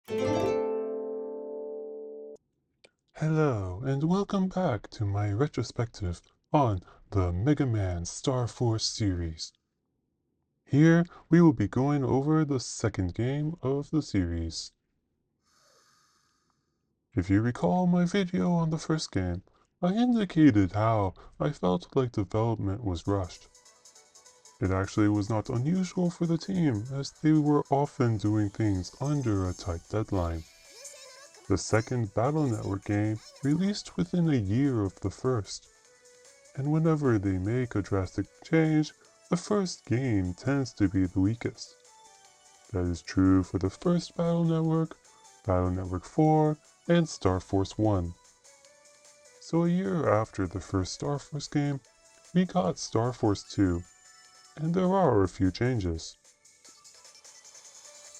Hello, and welcome back to my retrospective on the Mega Man Star Force series. Here, we will be going over the second game of the series. If you recall my video on the first game, I indicated how I felt like development was rushed. It actually was not unusual for the team, as they were often doing things under a tight deadline. The second Battle Network game released within a year of the first, and whenever they make a drastic change, the first game tends to be the weakest. That is true for the first Battle Network 4, and Star Force 1. So a year after the first Star Force game, we got Star Force 2, and there are a few changes.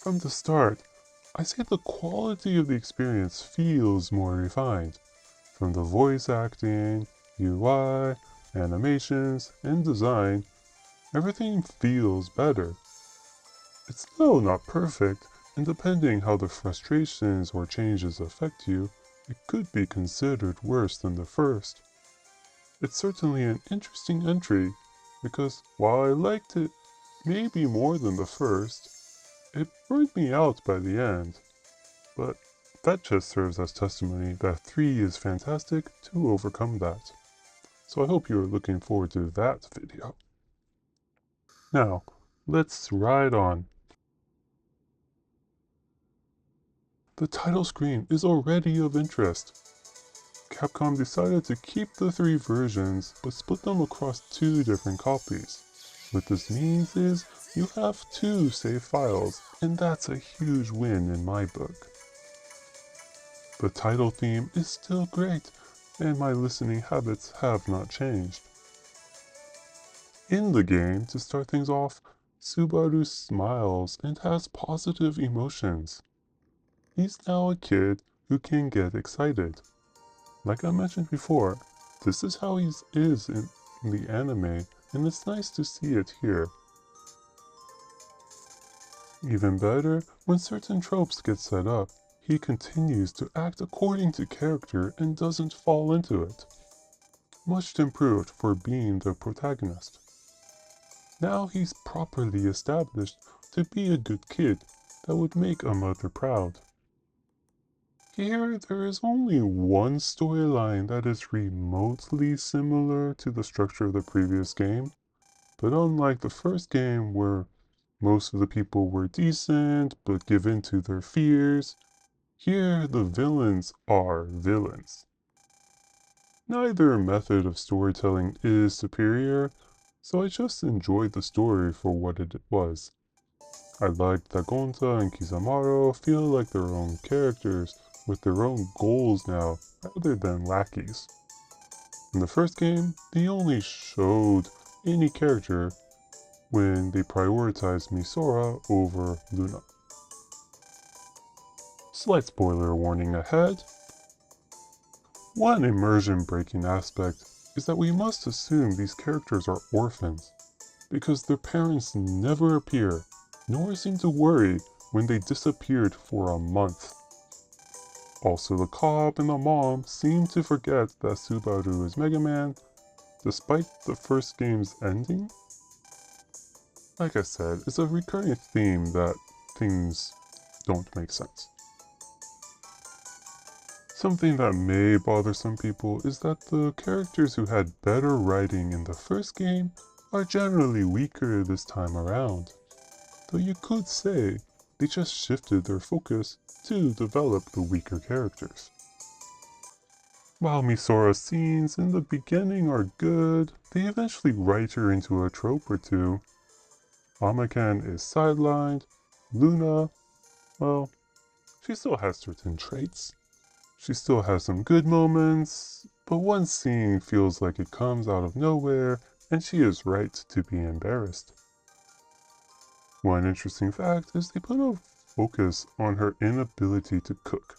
From the start, I say the quality of the experience feels more refined. From the voice acting, UI, animations, and design, everything feels better. It's still not perfect, and depending how the frustrations or changes affect you, it could be considered worse than the first. It's certainly an interesting entry, because while I liked it maybe more than the first, it burned me out by the end. But that just serves as testimony that 3 is fantastic to overcome that. So I hope you are looking forward to that video. Now, let's ride on. The title screen is already of interest. Capcom decided to keep the 3 versions, but split them across 2 different copies. What this means is, you have 2 save files, and that's a huge win in my book. The title theme is still great, and my listening habits have not changed. In the game, to start things off, Subaru smiles and has positive emotions. He's now a kid who can get excited. Like I mentioned before, this is how he is in the anime, and it's nice to see it here. Even better, when certain tropes get set up, he continues to act according to character and doesn't fall into it. Much improved for being the protagonist. Now he's properly established to be a good kid that would make a mother proud. Here, there is only one storyline that is remotely similar to the structure of the previous game, but unlike the first game where most of the people were decent but give in to their fears, here the villains are villains. Neither method of storytelling is superior, so I just enjoyed the story for what it was. I liked that Gonta and Kisamaro feel like their own characters, with their own goals now, rather than lackeys. In the first game, they only showed any character when they prioritized Misora over Luna. Slight spoiler warning ahead. One immersion-breaking aspect is that we must assume these characters are orphans, because their parents never appear, nor seem to worry when they disappeared for a month. Also, the cop and the mom seem to forget that Subaru is Mega Man, despite the first game's ending. Like I said, it's a recurring theme that things don't make sense. Something that may bother some people is that the characters who had better writing in the first game are generally weaker this time around, though you could say they just shifted their focus to develop the weaker characters. While Misora's scenes in the beginning are good, they eventually write her into a trope or two. Amakan is sidelined. Luna, well, she still has certain traits. She still has some good moments, but one scene feels like it comes out of nowhere, and she is right to be embarrassed. One interesting fact is they put a focus on her inability to cook,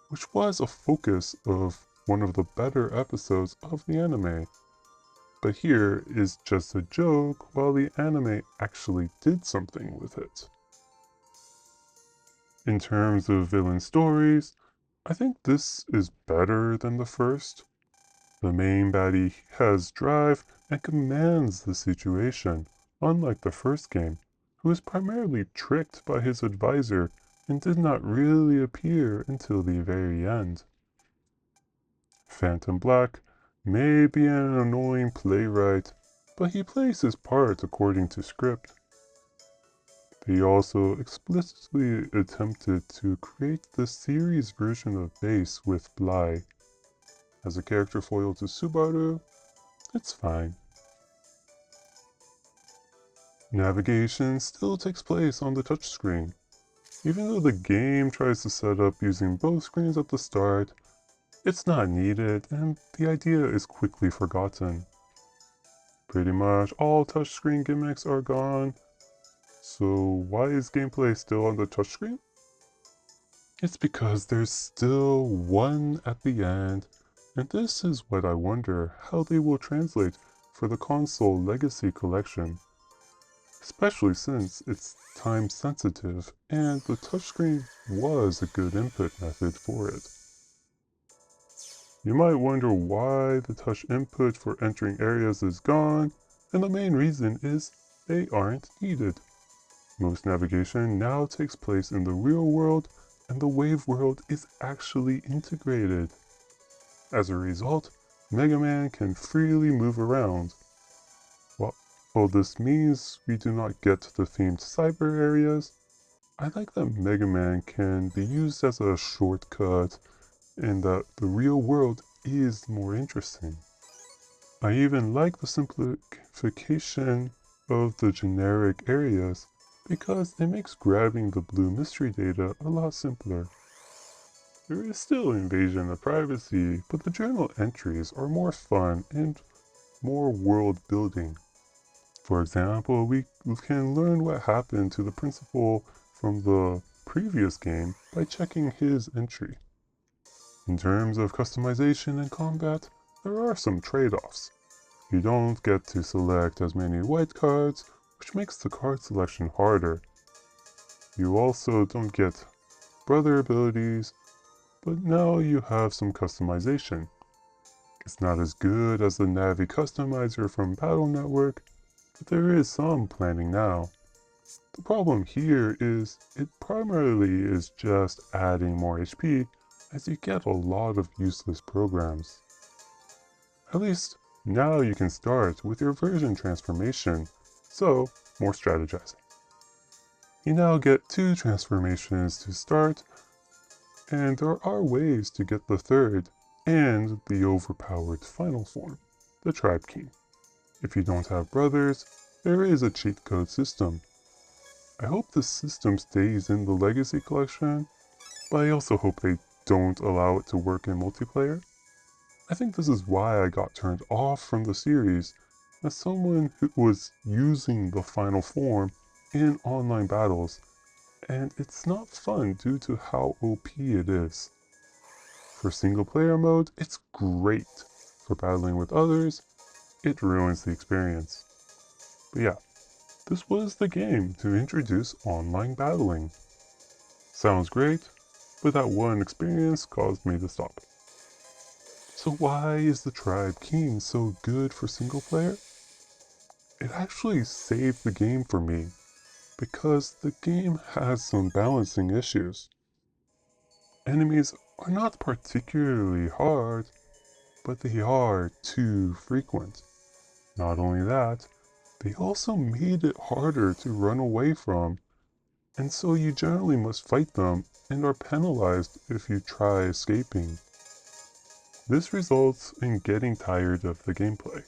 which was a focus of one of the better episodes of the anime. But here is just a joke, while the anime actually did something with it. In terms of villain stories, I think this is better than the first. The main baddie has drive and commands the situation, unlike the first game, who was primarily tricked by his advisor and did not really appear until the very end. Phantom Black may be an annoying playwright, but he plays his part according to script. They also explicitly attempted to create the series version of Base with Bly. As a character foil to Subaru, it's fine. Navigation still takes place on the touchscreen. Even though the game tries to set up using both screens at the start, it's not needed and the idea is quickly forgotten. Pretty much all touchscreen gimmicks are gone, so why is gameplay still on the touchscreen? It's because there's still one at the end, and this is what I wonder how they will translate for the console Legacy Collection. Especially since it's time sensitive and the touchscreen was a good input method for it. You might wonder why the touch input for entering areas is gone, and the main reason is they aren't needed. Most navigation now takes place in the real world, and the wave world is actually integrated. As a result, Mega Man can freely move around. While this means we do not get the themed cyber areas, I like that Mega Man can be used as a shortcut and that the real world is more interesting. I even like the simplification of the generic areas because it makes grabbing the blue mystery data a lot simpler. There is still invasion of privacy, but the journal entries are more fun and more world building. For example, we can learn what happened to the principal from the previous game by checking his entry. In terms of customization and combat, there are some trade-offs. You don't get to select as many white cards, which makes the card selection harder. You also don't get brother abilities, but now you have some customization. It's not as good as the Navi customizer from Battle Network, but there is some planning now. The problem here is it primarily is just adding more HP as you get a lot of useless programs. At least now you can start with your version transformation, so more strategizing. You now get 2 transformations to start, and there are ways to get the third and the overpowered final form, the Tribe King. If you don't have brothers, there is a cheat code system. I hope this system stays in the Legacy Collection, but I also hope they don't allow it to work in multiplayer. I think this is why I got turned off from the series, as someone who was using the final form in online battles, and it's not fun due to how OP it is. For single player mode, it's great. For battling with others, it ruins the experience. But yeah, this was the game to introduce online battling. Sounds great, but that one experience caused me to stop. So why is the Tribe King so good for single player? It actually saved the game for me, because the game has some balancing issues. Enemies are not particularly hard, but they are too frequent. Not only that, they also made it harder to run away from, and so you generally must fight them and are penalized if you try escaping. This results in getting tired of the gameplay.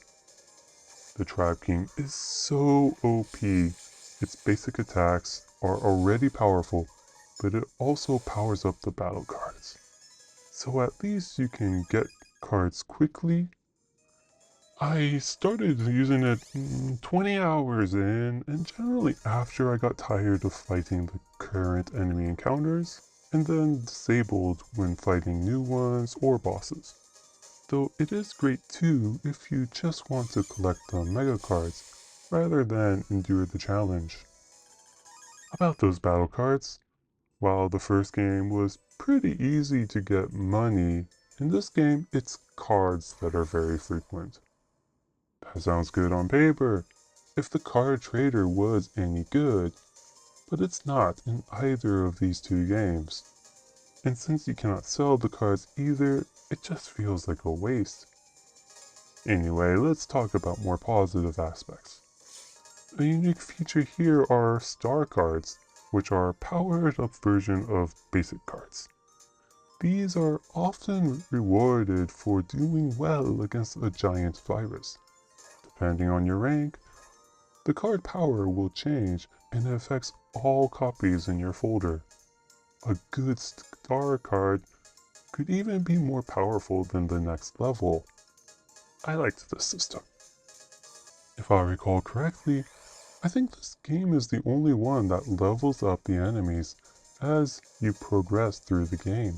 The Tribe King is so OP, its basic attacks are already powerful, but it also powers up the battle cards. So at least you can get cards quickly. I started using it 20 hours in, and generally after I got tired of fighting the current enemy encounters, and then disabled when fighting new ones or bosses. Though it is great too if you just want to collect the mega cards, rather than endure the challenge. About those battle cards, While the first game was pretty easy to get money, in this game it's cards that are very frequent. That sounds good on paper, if the card trader was any good, but it's not in either of these two games. And since you cannot sell the cards either, it just feels like a waste. Anyway, let's talk about more positive aspects. A unique feature here are star cards, which are a powered up version of basic cards. These are often rewarded for doing well against a giant virus. Depending on your rank, the card power will change and it affects all copies in your folder. A good star card could even be more powerful than the next level. I liked this system. If I recall correctly, I think this game is the only one that levels up the enemies as you progress through the game.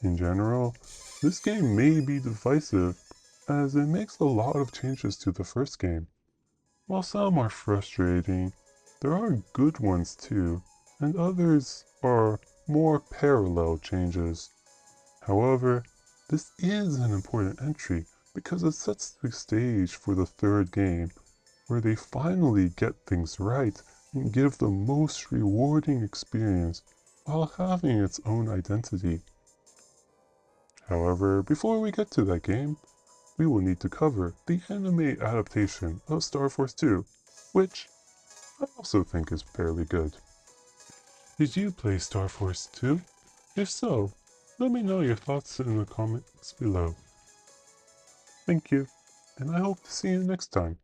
In general, this game may be divisive as it makes a lot of changes to the first game. While some are frustrating, there are good ones too, and others are more parallel changes. However, this is an important entry because it sets the stage for the third game, where they finally get things right and give the most rewarding experience while having its own identity. However, before we get to that game, we will need to cover the anime adaptation of Star Force 2, which I also think is fairly good. Did you play Star Force 2? If so, let me know your thoughts in the comments below. Thank you, and I hope to see you next time.